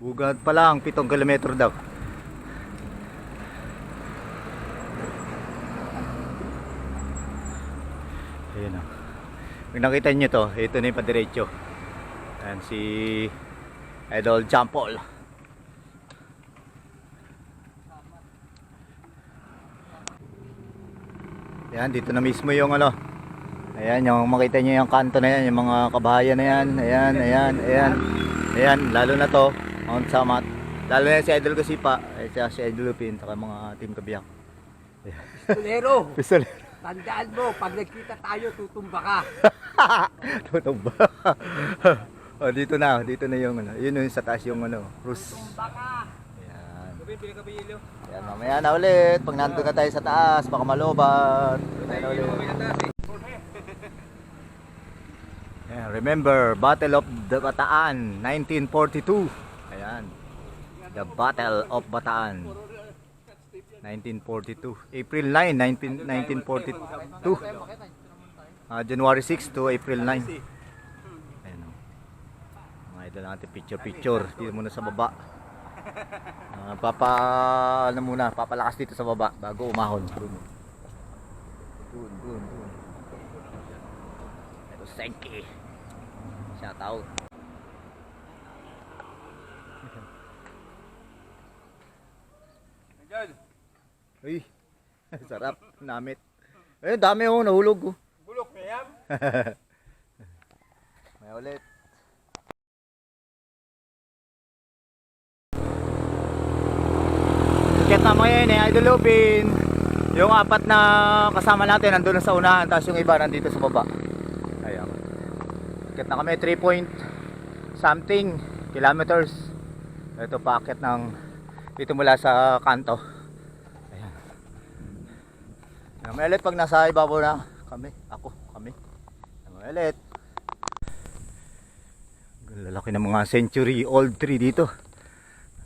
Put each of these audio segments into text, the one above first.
Bugat pa lang, 7 kilometro daw. Ayan o. Kung nakita nyo to, ito na yung padiretso. Ayan si Idol Jampol. Ayan, dito na mismo yung ano. Ayan, yung makita nyo yung kanto na yan, yung mga kabahayan na yan. Ayan, ayan, ayan. Ayan, lalo na to, Mount Samat. Lalo na si Idol Kasipa, si Idol Lupin, saka mga team kabiyak. Pistolero, Pistolero. tandaan mo, pag nagkita tayo, tutumba ka. Tutumba. Oh, dito na yung ano. Yun yung sa taas yung ano, cruise. Tutumba ka. Ayan. Ayan, mamaya na ulit. Pag nandun na tayo sa taas, baka malobat. Ayan ulit. Ayan, remember, Battle of the Bataan, 1942. Ayan. The Battle of Bataan. 1942. April 9, 1942. January 6 to April 9. Ayan o. Mga idol natin, picture. Dito muna sa baba. Papalakas dito sa baba bago umahon. Dun. Ito, Senki. Shout out. Uy, sarap, namit. Eh, dami oh, nahulog oh. Bulok na yan. May ulit. Tiket na mo yan eh, Idol Lupin. Yung apat na kasama natin nandun na sa unahan, tapos yung iba nandito sa baba. Ayan. Tiket na kami, 3 point something kilometers. Ito packet ng dito mula sa kanto. May ulit pag nasa ibabaw na kami. May ulit. Lalaki ng mga century old tree dito.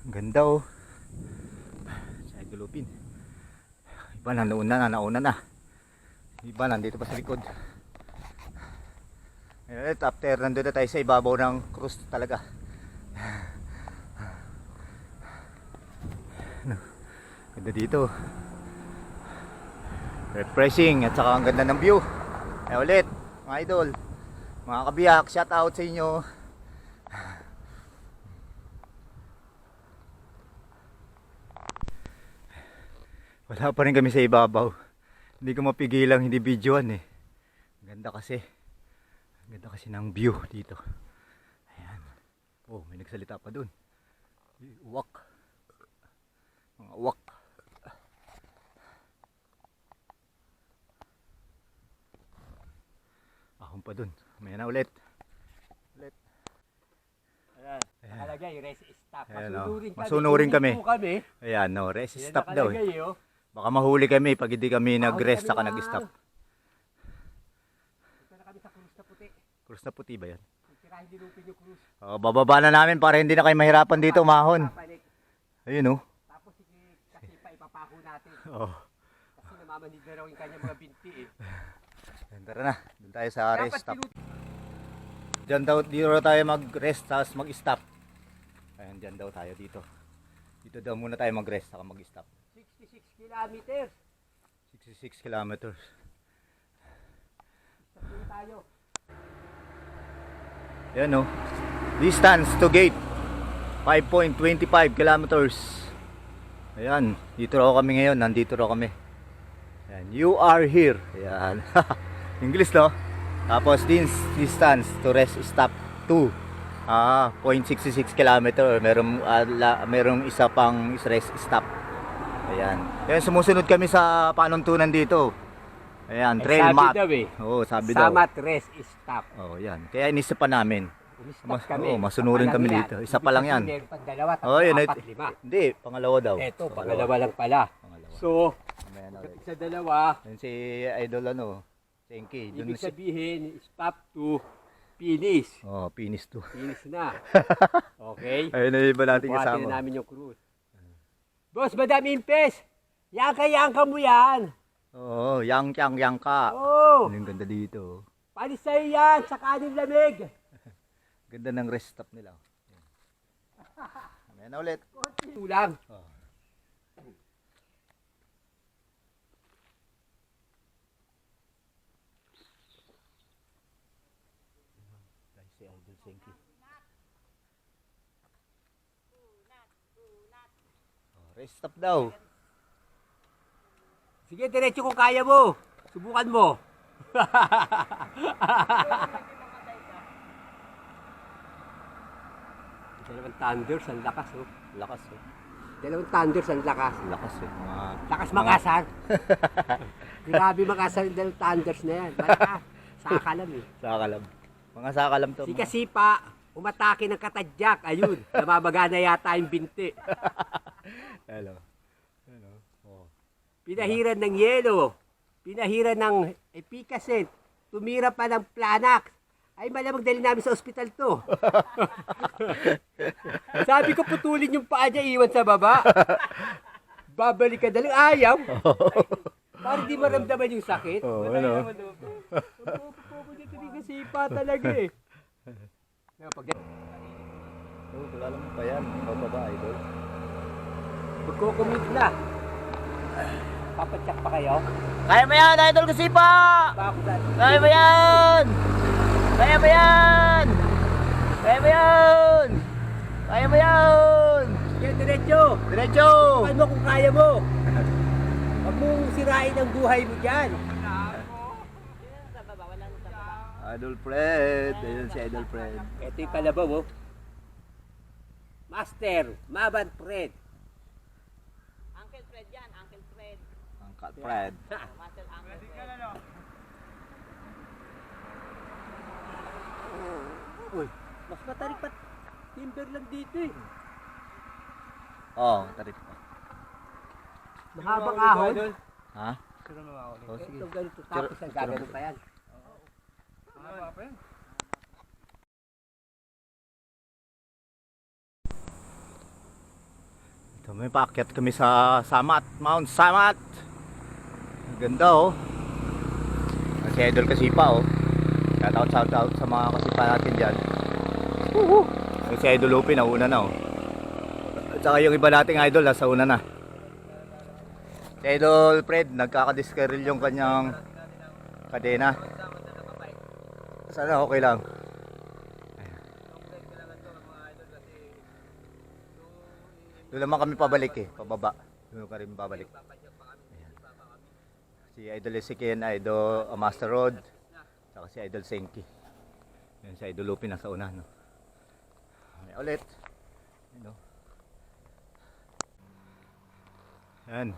Ang ganda oh. Sa Idol Lupin. Iba nauna na. Iba nandito pa sa likod. May ulit after nandun na tayo sa ibabaw ng cruise talaga. Ganda dito. Refreshing at saka ang ganda ng view. Eh ulit, mga idol, mga kabiyak, shout out sa inyo. Wala pa rin kami sa ibabaw. Hindi ko mapigilang hindi videoan eh. Ganda kasi. Ganda kasi ng view dito. Ayan. Oh, may nagsalita pa dun. Uwak. Mga uwak. Pa dun. May na ulit. Ayan, nakalagay, rest stop. Ayan, masunurin kami. Ayan, no, rest stop daw eh. Baka mahuli kami pag hindi kami nag-rest saka nag-stop. Ito na kami sa Cruz na Puti. Cruz na Puti ba yan? Tirahin din upin yung cruise. Bababa na namin para hindi na kayo mahirapan dito umahon. Ayun oh. Tapos kasi pa ipapako natin. Oh. Kasi namamanid na raw yung kanya mga binti eh. Tara na, doon tayo sa rest stop. Diyan daw, dito tayo mag-rest tapos mag-stop. Ayan, diyan daw tayo dito. Dito daw muna tayo mag-rest saka mag-stop. 66 kilometers. 66 kilometers. Sabi tayo. Yan o. Distance to gate 5.25 kilometers. Ayan, dito raw kami ngayon, nandito raw kami. Ayan, you are here. Ayan. English no? Tapos distance to rest stop 0.66 km. Merong isa pang rest stop. Ayan. Ayan, sumusunod kami sa panuntunan dito. Ayan, trail map. Oo, sabi daw. Samat rest stop. Oh, yan. Kaya inisip pa namin. Kami. Masunurin kami dito. Isa pa lang yan. Meron dalawa, Oh, yun. lima. Pangalawa daw. Eto, pangalawa lang pala. So, sa dalawa, yan si Idol Senki. ibig sabihin, stop to finish. Oh, finish to. Finish na. Okay? Ayun na iba natin Buhatin kasama. na namin yung cruise. Boss, Madam Impes! Yangka mo yan! Oo, yang ka. Oo! Ang ganda dito. Palis sa'yo yan, sa kanin lamig! Ganda ng rest stop nila. Ayan na ulit. Tulang. Oh. Si Idol Senki. Oh, rest stop daw. Sige, diretso kung kaya mo. Subukan mo. Dalawang thunders, ang lakas, oh. Lakas eh. Dalawang thunders, ang lakas. Lakas eh. Lakas makasar. Grabe makasar yung dalawang thunders na yan. Malakas. Sakalam eh. Sakalam. Mga sakalam to. Si Kasipa, umatake ng katadyak. Ayun, namabaga na yata yung binti. Hello. Hello. Oh. Pinahiran ng yelo. Pinahiran ng epicacent. Tumira pa ng Planax. Ay, malamang dali namin sa ospital to. Sabi ko, putulin yung paa niya, iwan sa baba. Babalik ka dalang ayaw. Para di maramdaman yung sakit. Oh, Wala ano? naman doon. Pupo niya ito Kasipa talaga eh. Oh, kilala mo pa yan. Ikaw ba, Idol? Magkukumit na. Papatsak pa kayo? Kaya mo yan, Idol Kasipa! Bakit? Kaya mo yan! Kaya mo yan! Kaya mo yan! Kaya mo yan! Sige, diretso. Diretso! Subukan mo kung kaya mo. Huwag mong sirain ang buhay mo dyan. Idol Fred. Ayun si Idol Fred. Ito yung kalabaw, oh. Master, Maban Fred. Uncle Fred yan, Uncle Fred. Uncle Fred. Master Uncle Fred. Uy, mas matarik pa. Timber lang dito eh. Oh, tarik pa. Mahabang ahon. Ha? Oh, sige. Ito ganito, tapos ang gagano pa yan. Ito, may paakyat kami sa Samat, Mount Samat. Ang ganda oh. Si Idol Kasipa oh. Shout out sa mga kasipa natin dyan. Si Idol Lupi nauna na oh. At saka yung iba nating idol nasa una na. Si Idol Fred nagkakadiskaril yung kanyang kadena. Sana okay lang. Doon naman kami pabalik eh, pababa. Doon ka rin pabalik. Ayan. Si Idol Ezekiel, Idol Master Road, saka si Idol Senki. Yan si Idol Lupi nasa una, no. Ay, ulit. Ayan, oh. Yan.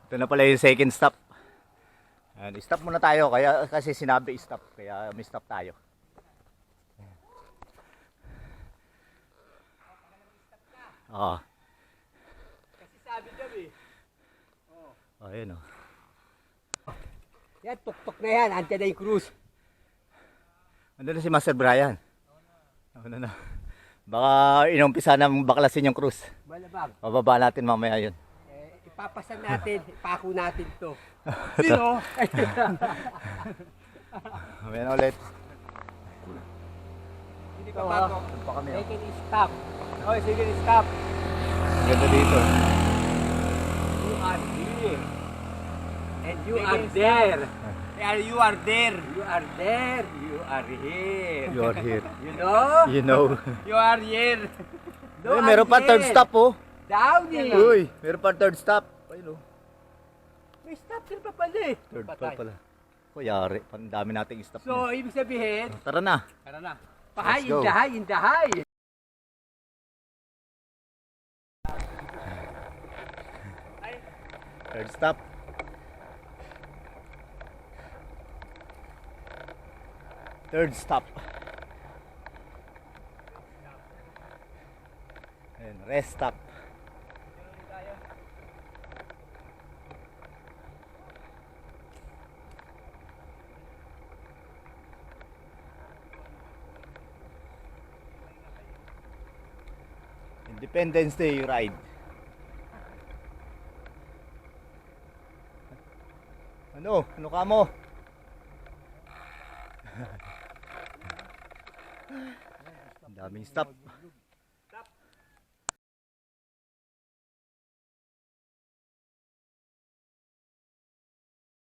Ito na pala yung second stop. Ayan, stop muna tayo kaya kasi sinabi stop kaya may stop tayo. Ah. Kasi sabi dyan eh. Oh, ayan oh. Yan, tuktok na yan. Andiyan na yung cruise. Andun na si Master Brian. Ano na. Baka inumpisa na baklasin yung cruise. Malabang. Bababa natin mamaya yun. Ipapasan natin, ipako natin to. Sino? Mamaya na ulit. Hindi pa bago. Doon pa kami oh. Take it stop. Okay, sige, stop. Ang ganda dito. You are here. And you are there. And you are there. You are there. You are here. You are here. You know? You know. You are here. Uy, meron pa third stop oh. Down here. Uy, meron pa third stop. Ayun oh. May stop din pa pala eh. Third pa pala. Kuyari, ang dami nating stop So, na. ibig sabihin, Tara na. tara na. Pahay, Let's go. indahay, indahay. Third stop. Third stop. Ayan, rest stop. Independence Day ride. Ano? Ano ka mo? Ang daming stop.